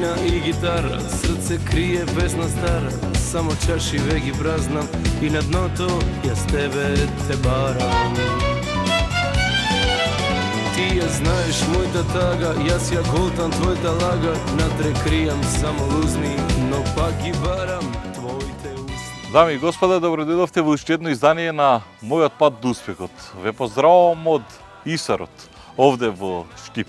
виолина и гитара, срце крие песна стара, само чашиве ги празнам и на дното јас тебе те барам. Ти ја знаеш мојта тага, јас ја голтам твојта лага, натре кријам само лузни, но пак ги барам твоите усни. Дами и господа, добро дојдовте во уште едно издание на Мојот пат до успехот. Ве поздравувам од Исарот, овде во Штип.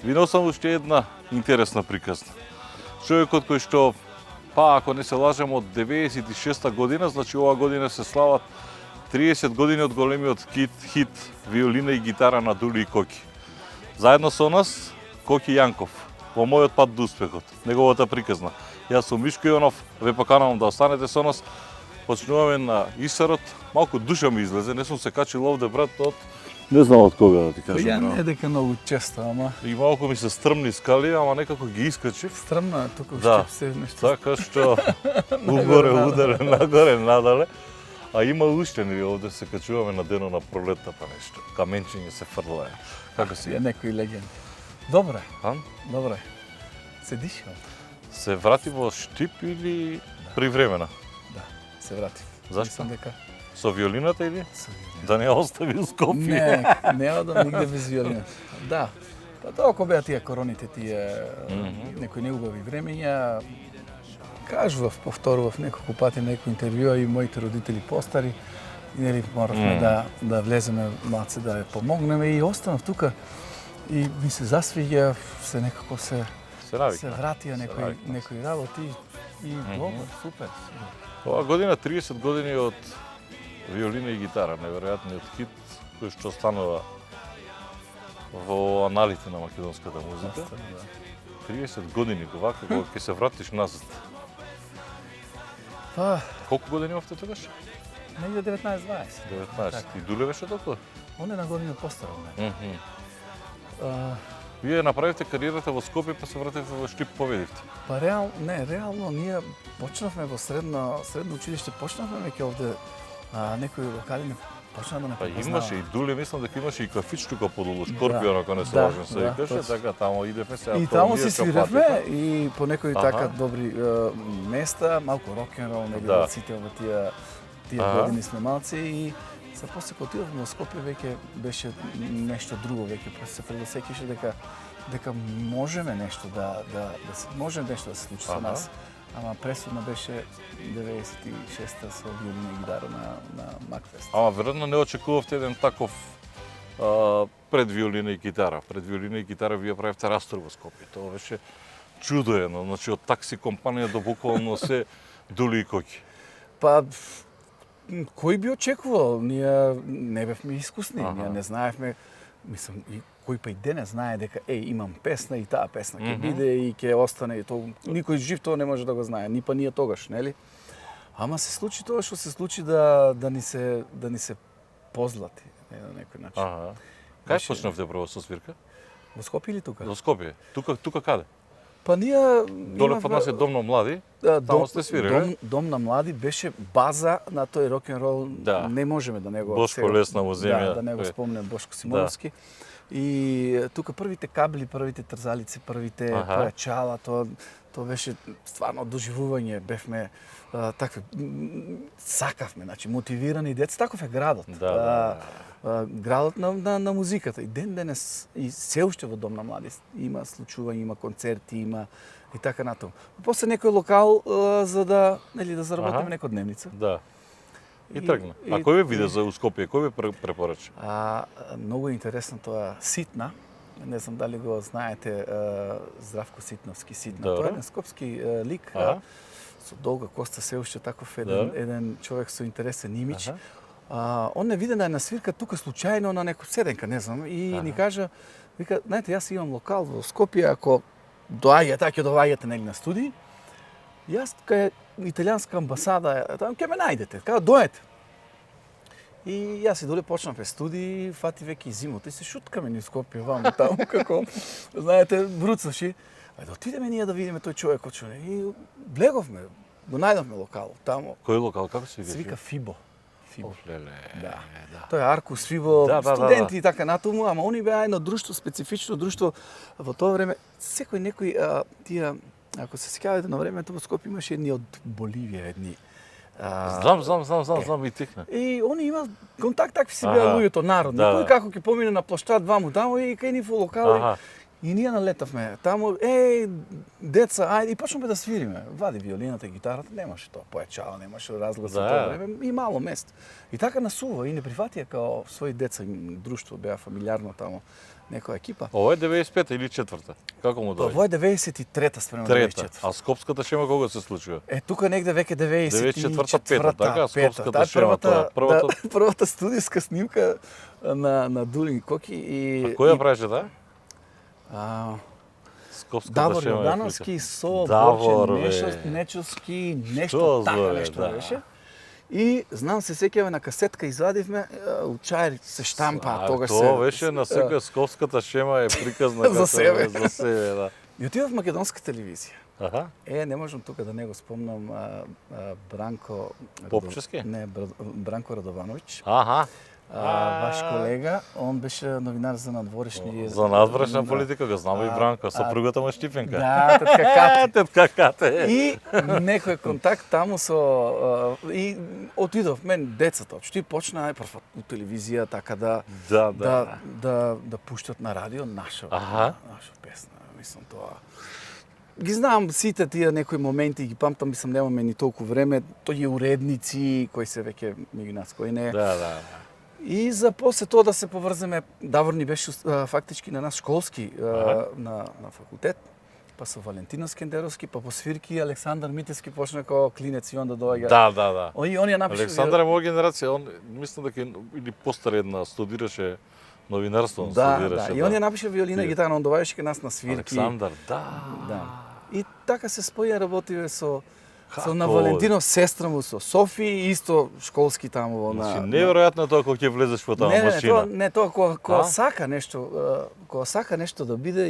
Ви носам уште една интересна приказна. Човекот кој што, ако не се лажем, од 96-та година, значи оваа година се слават 30 години од големиот хит виолина и гитара на Дули и Коки. Заедно со нас Коки Јанков во Мојот пат до успехот, неговата приказна. Јас сум Мишко Иванов, ве поканувам да останете со нас. Почнуваме на Исарот. Малку душа ми излезе, не сум се качил овде, брат, од не знам од кога да ти кажам. Ја не дека многу често, ама И малку ми се стрмни скали, ама некако ги искачив. стрмно е тука Да, се нешто. така што угоре ударе, нагоре надале. А има уште, нели овде се качуваме на денот на пролетта па нешто. Каменчиња се фрлае. Како си? Ја некои легенди. Добре, А? добре. Се дишам. Се врати во Штип или привремена? Да, се вратив. Зашто? Мислам дека Со виолината или? се вратив. Да не остави у Скопје? Не одам нигде без виолина. Да. Па толку беа тие короните, тие некои неубави времења. Кажував, повторував неколку пати некои интервјуа и моите родители постари. И нели моравме да влеземе малце да ја помогнеме и останав тука. И ми се засвиѓа, се некако се Се вратија навикна. некои работи и добро, супер. Ова година 30 години од виолина и гитара, неверојатниот хит кој што станува во аналите на македонската музика. 30 години, вака кога ќе се вратиш назад. Па, Колку години имавте тогаш? негде 19-20. 19. И Дуле беше толку? Он е на година постар од мене. Вие направивте кариерата во Скопје, па се вративте во Штип, победивте. Па реално ние почнавме во средно училиште, почнавме веќе овде некои локали не почна да не Па препознаваат. имаше и Дуле, мислам дека имаше и кафич тука подолу, Скорпион, ако не се лажам, се викаше, точно. така тамо идевме се. И таму си свиравме и по некои така добри места, малку рок-н-рол, нели Да. сите во тие години сме малци и се после кога отидовме во Скопје веќе беше нешто друго, веќе се предосеќаше дека можеме нешто може нешто да се случи со нас. Ама пресудно беше 96-та со виолина и гитара на Макфест. Ама веројатно не очекувавте еден таков пред виолина и гитара. Пред виолина и гитара вие правевте растор во Скопје. Тоа беше чудо едно, значи од такси компанија до буквално се Дули и Коки. Па кој би очекувал? Ние не бевме искусни, ние не знаевме, мислам, и кој па и денес знае дека имам песна и таа песна ќе биде и ќе остане и тоа никој жив тоа не може да го знае, ни па ние тогаш, нели? Ама се случи тоа што се случи да ни се позлати на некој начин. Кај почнавте прво со свирка? Во Скопје или тука? Во Скопје. Тука каде? Па ние Доле под нас е Дом на млади. Таму сте свириле? Дом на млади беше база на тој рок-н-рол. Да. Не можеме да не го Бошко Лесна во земја. Да не го спомнем Бошко Симоновски. И тука првите кабли, првите трзалици, првите појачала, тоа беше стварно доживување, бевме такви сакавме, значи мотивирани деца, таков е градот. Градот на музиката. И ден денес и се уште во Дом на млади има случувања, има концерти, има и така натаму. После некој локал за да заработиме некоја дневница. Да. И тргна. А кој ве виде за Скопје? Кој ве препорача? Многу интересно тоа Ситна. Не знам дали го знаете, Здравко Ситновски. Ситна. Тоа е еден скопски лик. Со долга коста, се уште таков еден човек со интересен имидж. Он не виде на свирка тука случајно на некој седенка, не знам, и ни кажа, вика, знаете, јас имам локал во Скопје, ако ќе доаѓате нели на студии, јас кај италијанска амбасада, таму ќе ме најдете, као дојдете. И јас и доле почнавме студии, фати веќе и зимото и се шуткаме низ Скопје ваму таму како знаете бруцаши. Да отидеме ние да видиме тој човек очуне и влеговме, го најдовме локал таму. Кој локал, како се Се вика Фибо. Да. Тој е Аркус Фибо, студенти и така натаму, ама они беа едно друштво, специфично друштво во тоа време. Секој некој тие Ако се сеќавате на времето во Скопје имаше едни од Боливија, едни. Знам и текна. И они има контакт, такви си беа луѓето народни. Да, Кој како ќе помине на площад ваму таму и кај ни во локали. И ние налетавме таму, деца, ајде, и почнаме да свириме. Вади виолината, гитарата, немаше тоа појачало, немаше разглас за тоа време, и мало место. И така насува, и не прифатија као своји деца, друштво, беа фамилиарно таму, некоја екипа. Ова е 95-та или 4-та? Како му дојде? Ова е 93-та спрема 94-та. А Скопската шема кога се случува? Тука негде веќе 94-та, така, Скопската шема тоа. Првата студиска снимка на Дулин Коки и... А кој ја правеше таа? Давор Јордановски со Борче Нечовски, нешто така нешто беше. И знам се сеќаваме на касетка извадивме, учајер се штампа, тогаш се... Тоа беше на секоја Скопската шема е приказна за себе, да. И отидов македонска телевизија. Аха. Не можам тука да не го спомнам Бранко... Попчески? Не, Бранко Радовановиќ. Аха. Ваш колега, он беше новинар за надворешни... За надворешна политика, го знам и Бранко, сопругата му Штипенка. Да, тетка Кате. Тетка Кате. И некој контакт таму со... И отидов, мен децата, и почна прв у телевизија така да пуштат на радио наша песна, мислам тоа. Ги знам сите тие некои моменти, ги памтам, мислам немаме ни толку време, тој е уредници кои се веќе меѓу нас, кои не. Да. И за после тоа да се поврземе, Давор ни беше фактички на нас школски на факултет, па со Валентино Скендеровски, па по свирки Александар Митевски почна како клинец и онда доаѓа. Да. И он ја напише. Александар е моја генерација, он мислам дека или постар една студираше новинарство, Да, и он ја напише виолина и гитара, он доаѓаше кај нас на свирки. Александар, да. И така се споја, работиве со на Валентино, сестра му, со Софи, исто школски таму на... Значи, неверојатно тоа кога ќе влезеш во таа машина. Не, тоа кога сака нешто да биде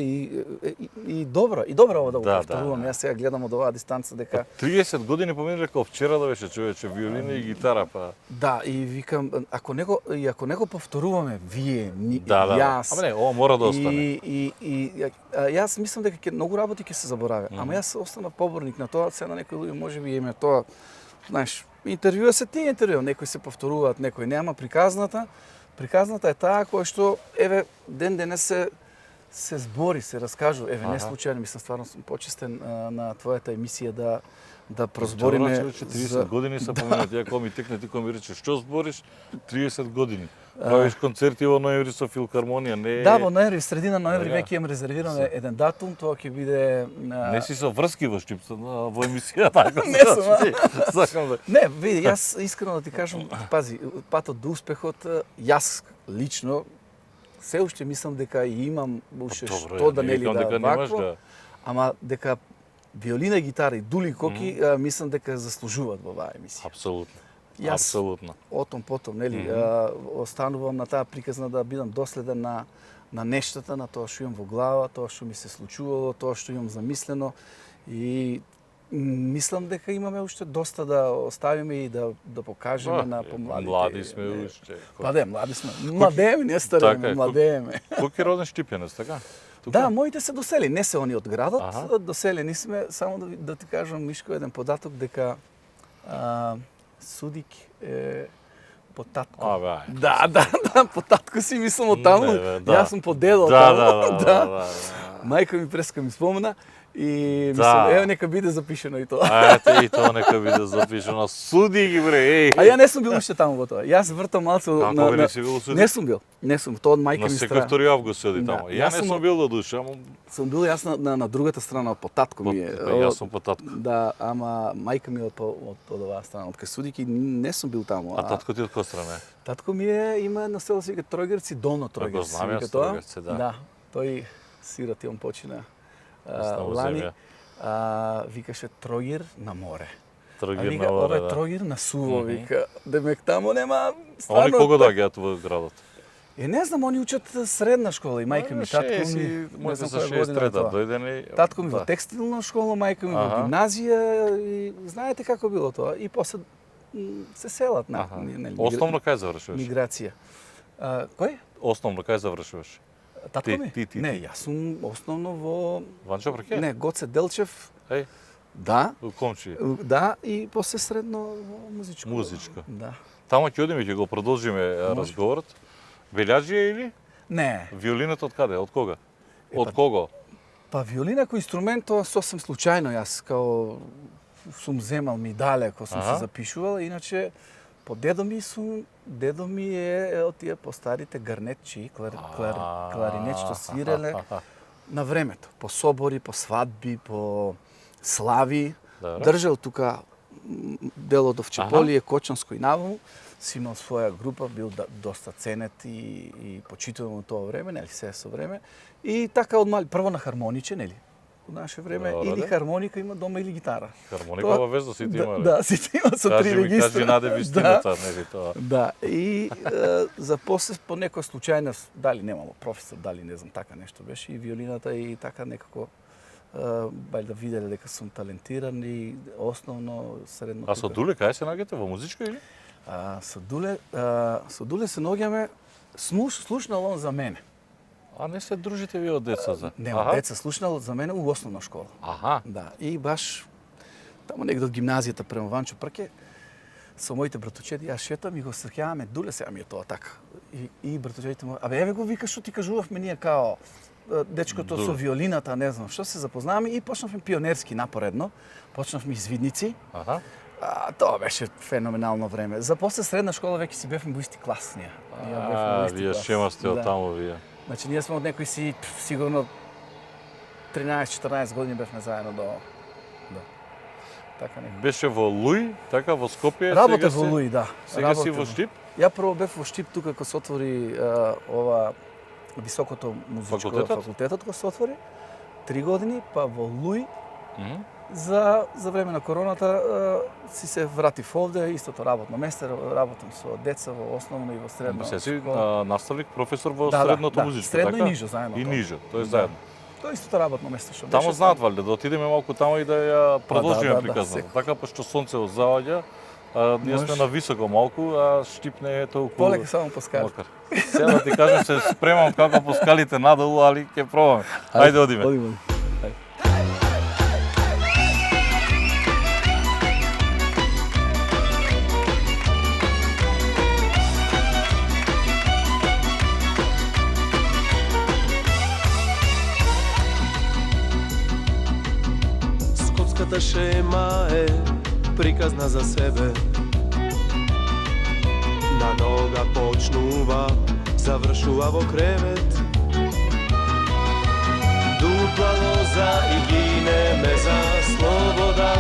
и добро ово да го повторувам. Јас сега гледам од оваа дистанца дека 30 години поминува како вчера да беше човече, виолина и гитара па. Да, и викам ако него повторуваме вие, јас. Ама не, ова мора да остане. И јас мислам дека многу работи ќе се забораве. Ама јас останав поборник на тоа, се на некои луѓе може би име тоа, знаеш, интервјуа се тие интервјуа, некои се повторуваат, некои нема. Приказната е таа која што ден денес се збори, се раскажува. Не случајно, мислам стварно сум почестен на твојата емисија да прозбориме 30 години се поминат, ја кога ми текне ти ми рече што збориш 30 години. Правиш концерти во ноември со филхармонија, не. Да, во ноември, средина ноември веќе имам резервирано еден датум, тоа ќе биде Не си со врски во Штипца во емисија така. Не сум. Не, види, јас искрено да ти кажам, пази, патот до успехот, јас лично се уште мислам дека и имам уште што да нели да вакво, ама дека виолина, гитара и Дули Коки мислам дека заслужуваат во оваа емисија. Апсолутно. Отом потом, нели, останувам на таа приказна да бидам доследен на нештата, на тоа што имам во глава, тоа што ми се случувало, тоа што имам замислено и мислам дека имаме уште доста да оставиме и да покажеме на помладите. Млади сме уште. Млади сме. Младееме, не стареме, младееме. Кој е роден Штипенец, така? Да, моите се досели, не се они од градот, доселени сме, само да ти кажам, Мишко, еден податок дека Судик е по татко. Да, по татко си мислам од таму. Јас сум по дедо од таму. Да. Мајка ми преска ми спомена и мислам, нека биде запишено и тоа. И тоа нека биде запишено. Суди ги бре, А ја не сум бил уште таму во тоа. Јас вртам малце на не си бил Суди? Не сум бил. Тоа од мајка ми страна. На секој 2 август се оди таму. Ја не сум бил до душа, ама сум бил јас на другата страна од татко ми е. Јас сум по татко. Да, ама мајка ми од оваа страна, од кај Судики не сум бил таму. А татко ти од која страна е? Татко ми има едно село се вика Тројгерци, Долно Тројгерци. Го знам јас Тројгерци, да. Да, тој сирот он почина лани. Викаше Тројер на море. Тројер на море, да. Тројер на суво, вика. Демек таму нема стварно. Они кога доаѓаат во градот? Не знам, они учат средна школа и мајка ми, татко ми, не знам која година тоа. Татко ми во текстилна школа, мајка ми во гимназија и знаете како било тоа. И после се селат на Основно кај завршуваш? Миграција. Кој? Основно кај завршуваш? Татко ми? Ти. Не, јас сум основно во Ванчо Брке? Не, Гоце Делчев, Еј, Да, у Комчи. да, и после средно музичко. Музичко. Да. Тамо ќе одиме, ќе го продолжиме разговорот. Белјаџија или? Не, Виолината од каде? Од кога? Од кого? па виолина кој инструмент тоа сосем случајно јас као сум земал медале кога сум се запишувал, иначе по дедо ми е од тие постарите гарнетчи, кларинет што свиреле на времето, по собори, по свадби, по слави. Држал тука дел од Овчеполие, Кочанско и наваму. Си имал своја група, бил доста ценет и почитуван во тоа време, нели, се со време. И така од мали, прво на хармониче, нели? Во наше време, или хармоника има дома или гитара. Хармоника во везда сите има, да, сите има со 3 регистри. Кажи наде вистината, нели тоа. Да, и за после по некоја случајност, дали немало професор, дали не знам, така нешто беше и виолината и така некако бајде да виделе дека сум талентиран и основно средно. А со Дуле кај се наѓате во музичка или? Со Дуле се наоѓаме слушнал он за мене. А не се дружите ви од деца за? Не, од деца слушнал за мене у основна школа. Аха. Да, и баш тамо негде од гимназијата према Ванчо Прке, со моите братовчеди јас шетам и го среќаваме Дуле, сега ми е тоа така. И братовчедите му, абе еве го викаш што ти кажувавме ние као дечкото со виолината, не знам што, се запознаваме и почнавме пионерски напоредно, почнавме извидници. Аха. Тоа беше феноменално време. За после средна школа веќе си бевме во исти клас ние. Вие шема сте од таму вие. Значи ние сме од некои си сигурно 13-14 години бевме заедно до така некој. Беше во Луј, така во Скопје, Работев во Луј, да. Сега си во Штип? Ја прво бев во Штип тука кога се отвори ова високото музичко факултетот кога се отвори 3 години, па во Луј. За време на короната си се вратив овде, истото работно место, работам со деца во основно и во средно. Се си наставник, професор во средното музичко, така? Средно и нижо заедно. И нижо, тоа е заедно. Тоа е истото работно место што беше. Тамо знаат валјде да отидеме малку тамо и да ја продолжиме приказната. Така пошто сонцето заоѓа, ние сме на високо малку, а Штип не е толку. Полека само по скали. Сега да ти кажам, се спремам како по скалите надолу, али ќе пробаме. Ајде одиме. Одиме. Скотската шема е приказна за себе. На нога почнува, завршува во кревет. Дупла лоза и гинеме за слобода.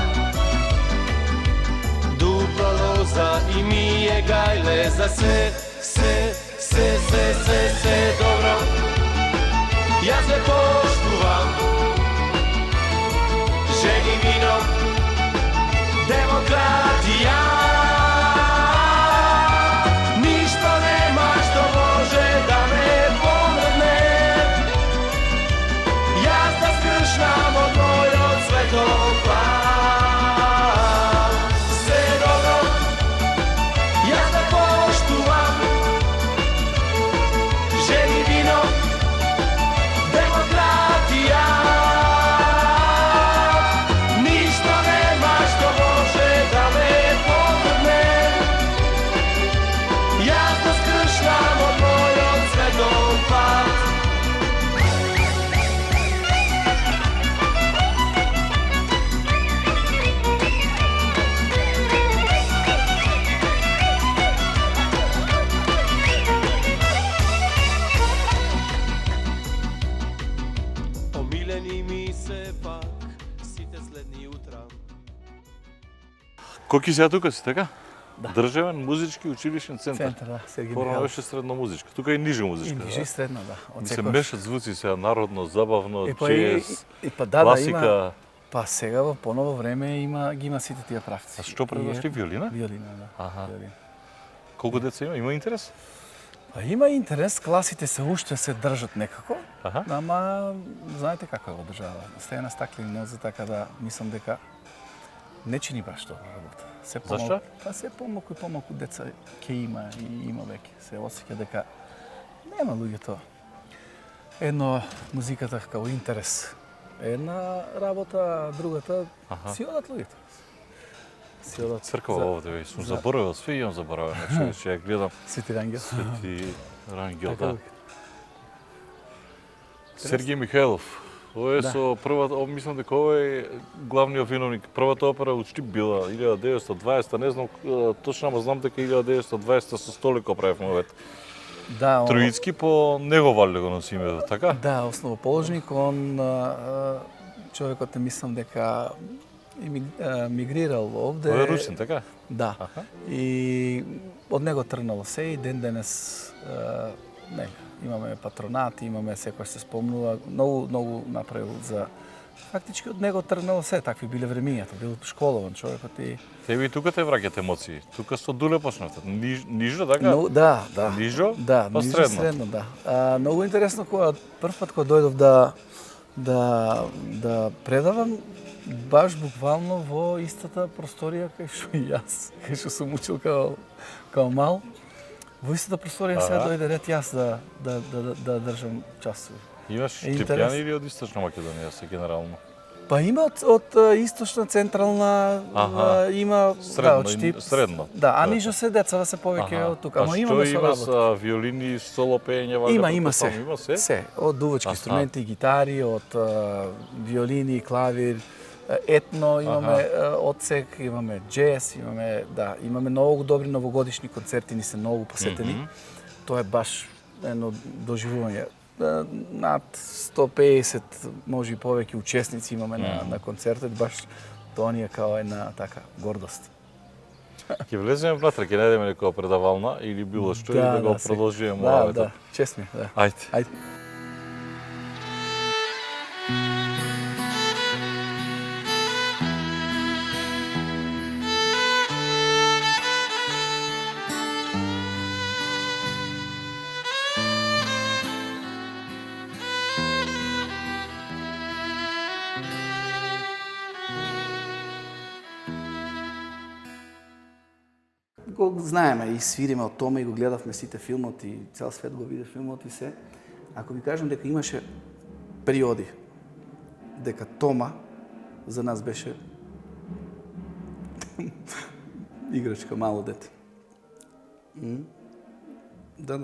Дупла лоза и ми е гајле за се добро. Јас ве поштувам, жени вино, демократија. Ништо нема што може да ме помрне. Јас да скршнам од мојот светофар. Се добро, јас да поштувам, жени вино, демократија. Коки сега тука си, така? Да. Државен музички училишен центар. Центар, да, Сергеј Порано Михайлов. беше средно музичка. Тука и ниже музичка. И ниже и средно, да. Ми се мешат звуци сега, народно, забавно, па джез, да, класика. Има, па сега во поново време ги има сите тие правци. А што предошли, виолина? Виолина, да. Аха. Виолина. Колку деца има? Има интерес? Па има интерес, класите се уште се држат некако, ама знаете како е во држава. Стаја на стаклени нозе, така да мислам дека не чини баш добра работа. Зашто? Па се помалку и помалку деца ќе има и има веќе. Се осеќа дека нема луѓето. Едно музиката како интерес една работа, другата си одат луѓето. Црква овде, веќе сум заборавил, све имам заборавено, човече, ја гледам Свети Рангел. Свети Рангел, да. Сергеј Михајлов. Ова е со првата, мислам дека ова е главниот виновник. Првата опера од Штип била 1920, не знам точно, ама знам дека 1920 со Столико правевме овет. Да, Троицки по него вале го носи името, така? Да, основоположник, он човекот мислам дека мигрирал овде. Ој е русин, така? Да. И од него тргнало се и ден денес имаме патронат, имаме секој се спомнува, многу направил за фактички од него тргнало се, такви биле времињата, бил школован човекот и Тебе и тука те враќат емоции. Тука со Дуле почнавте. Нижо, така? No, да. Нижо? Да, па нижо средно, да. Многу интересно кога прв пат кога дојдов да предавам, баш буквално во истата просторија кај што и јас, кај што сум учил као мал. Во истата просторија сега дојде ред јас да држам часови. Имаш Штипјани или од Источна Македонија се генерално? Па има од источна, централна, има средно, од Штип. Средно. Да, а нижо се децава се повеќе од тука, ама имаме со работа. Што има со виолини, соло пеење, валјда? Има се. Има се? Се, од дувачки инструменти, гитари, од виолини, клавир, етно, имаме одсек, имаме джез, имаме многу добри новогодишни концерти, ни се многу посетени. Тоа е баш едно доживување. Над 150, може и повеќе учесници имаме на концертот, баш тоа ни е као една така гордост. Ќе влеземе внатре, ќе најдеме некоја предавална или било што и да го продолжиме муавето. Да, чест ми, да. Ајде. Го знаеме и свириме од Тома и го гледавме сите филмот и цел свет го виде филмот и се. Ако ви кажам дека имаше периоди дека Тома за нас беше играчка мало дете. Да.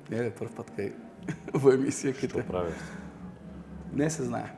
Не е прв пат кај во емисија Што правиш? Не се знае.